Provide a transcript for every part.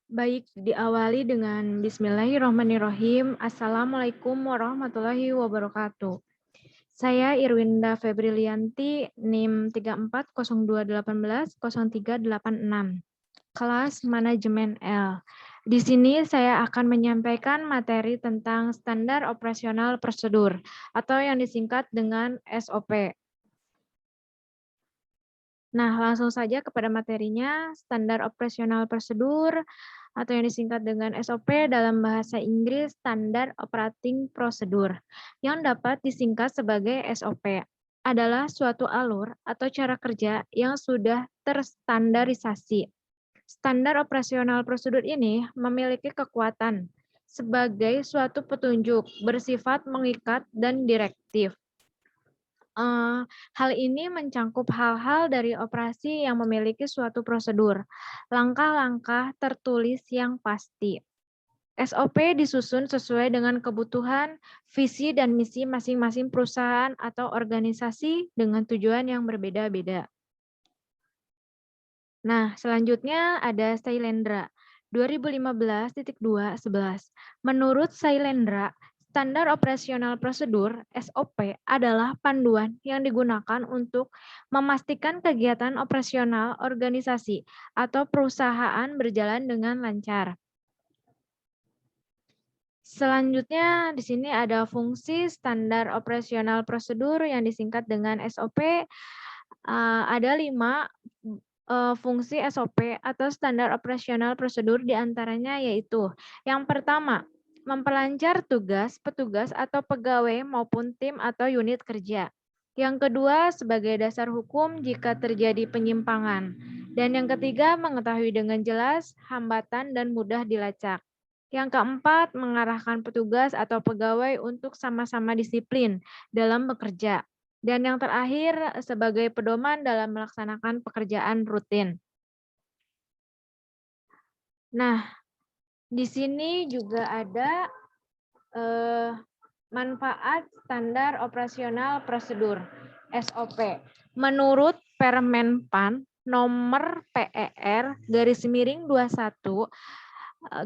Baik, diawali dengan Bismillahirrahmanirrahim. Assalamualaikum warahmatullahi wabarakatuh. Saya Irwinda Febrilianti, NIM 340218103866, kelas Manajemen L. Di sini saya akan menyampaikan materi tentang Standar Operasional Prosedur atau yang disingkat dengan SOP. Nah, langsung saja kepada materinya. Standar Operasional Prosedur atau yang disingkat dengan SOP dalam bahasa Inggris Standard Operating Procedure yang dapat disingkat sebagai SOP adalah suatu alur atau cara kerja yang sudah terstandarisasi. Standar operasional prosedur ini memiliki kekuatan sebagai suatu petunjuk bersifat mengikat dan direktif. Hal ini mencangkup hal-hal dari operasi yang memiliki suatu prosedur, langkah-langkah tertulis yang pasti. SOP disusun sesuai dengan kebutuhan, visi, dan misi masing-masing perusahaan atau organisasi dengan tujuan yang berbeda-beda. Nah, selanjutnya ada Sailendra 2015.2.11. Menurut Sailendra, standar operasional prosedur (SOP) adalah panduan yang digunakan untuk memastikan kegiatan operasional organisasi atau perusahaan berjalan dengan lancar. Selanjutnya di sini ada fungsi standar operasional prosedur yang disingkat dengan SOP. Ada 5 fungsi SOP atau standar operasional prosedur diantaranya yaitu yang pertama, memperlancar tugas petugas atau pegawai maupun tim atau unit kerja. Yang kedua, sebagai dasar hukum jika terjadi penyimpangan. Dan yang ketiga, mengetahui dengan jelas hambatan dan mudah dilacak. Yang keempat, mengarahkan petugas atau pegawai untuk sama-sama disiplin dalam bekerja. Dan yang terakhir, sebagai pedoman dalam melaksanakan pekerjaan rutin. Nah, di sini juga ada manfaat standar operasional prosedur (SOP). Menurut Permenpan nomor PER garis miring 21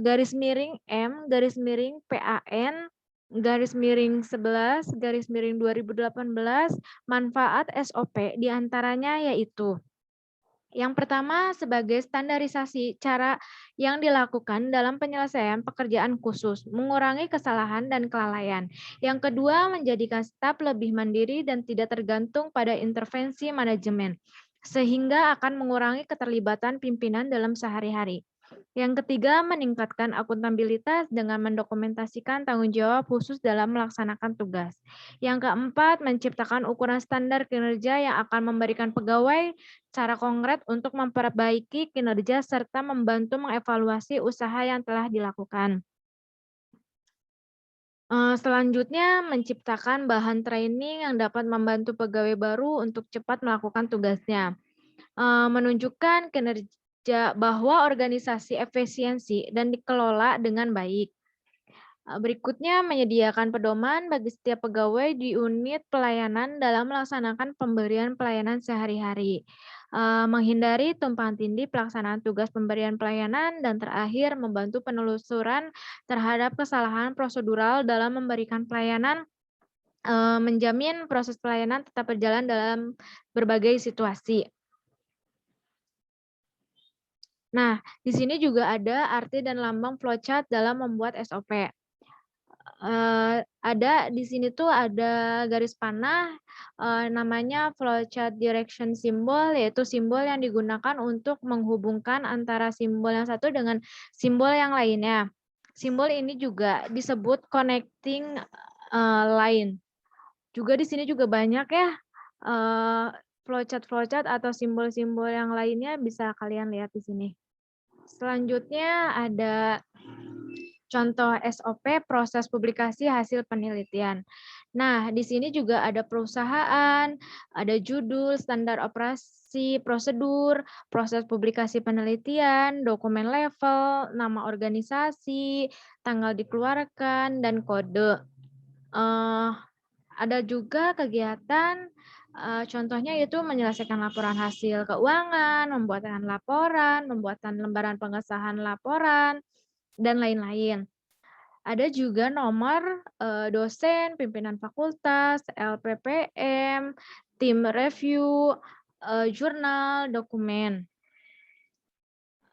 garis miring M garis miring PAN garis miring 11 garis miring 2018 manfaat SOP diantaranya yaitu yang pertama, sebagai standarisasi cara yang dilakukan dalam penyelesaian pekerjaan khusus, mengurangi kesalahan dan kelalaian. Yang kedua, menjadikan staf lebih mandiri dan tidak tergantung pada intervensi manajemen, sehingga akan mengurangi keterlibatan pimpinan dalam sehari-hari. Yang ketiga, meningkatkan akuntabilitas dengan mendokumentasikan tanggung jawab khusus dalam melaksanakan tugas. Yang keempat, menciptakan ukuran standar kinerja yang akan memberikan pegawai cara konkret untuk memperbaiki kinerja serta membantu mengevaluasi usaha yang telah dilakukan. Selanjutnya, menciptakan bahan training yang dapat membantu pegawai baru untuk cepat melakukan tugasnya. Menunjukkan kinerja bahwa organisasi efisiensi dan dikelola dengan baik. Berikutnya, menyediakan pedoman bagi setiap pegawai di unit pelayanan dalam melaksanakan pemberian pelayanan sehari-hari. Menghindari tumpang tindih pelaksanaan tugas pemberian pelayanan, dan terakhir, membantu penelusuran terhadap kesalahan prosedural dalam memberikan pelayanan, menjamin proses pelayanan tetap berjalan dalam berbagai situasi. Nah, di sini juga ada arti dan lambang flowchart dalam membuat SOP. Ada di sini tuh ada garis panah, namanya flowchart direction symbol, yaitu simbol yang digunakan untuk menghubungkan antara simbol yang satu dengan simbol yang lainnya. Simbol ini juga disebut connecting line. Juga di sini juga banyak ya, flowchart atau simbol-simbol yang lainnya bisa kalian lihat di sini. Selanjutnya ada contoh SOP proses publikasi hasil penelitian. Nah, di sini juga ada perusahaan, ada judul, standar operasi, prosedur, proses publikasi penelitian, dokumen level, nama organisasi, tanggal dikeluarkan, dan kode. Ada juga kegiatan Contohnya itu menyelesaikan laporan hasil keuangan, membuatkan laporan, membuatkan lembaran pengesahan laporan, dan lain-lain. Ada juga nomor, dosen, pimpinan fakultas, LPPM, tim review, jurnal, dokumen.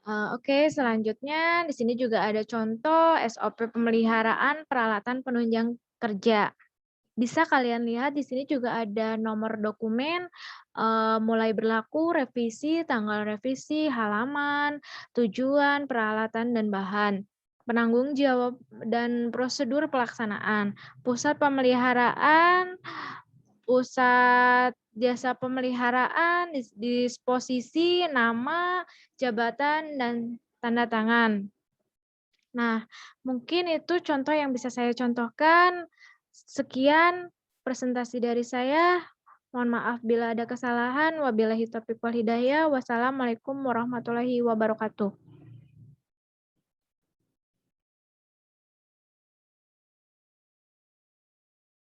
Oke, selanjutnya di sini juga ada contoh SOP pemeliharaan peralatan penunjang kerja. Bisa kalian lihat di sini juga ada nomor dokumen, mulai berlaku, revisi, tanggal revisi, halaman, tujuan, peralatan, dan bahan. Penanggung jawab dan prosedur pelaksanaan. Pusat pemeliharaan, pusat jasa pemeliharaan, disposisi, nama, jabatan, dan tanda tangan. Nah, mungkin itu contoh yang bisa saya contohkan. Sekian presentasi dari saya. Mohon maaf bila ada kesalahan. Wabillahi taufiq wal hidayah. Wassalamualaikum warahmatullahi wabarakatuh.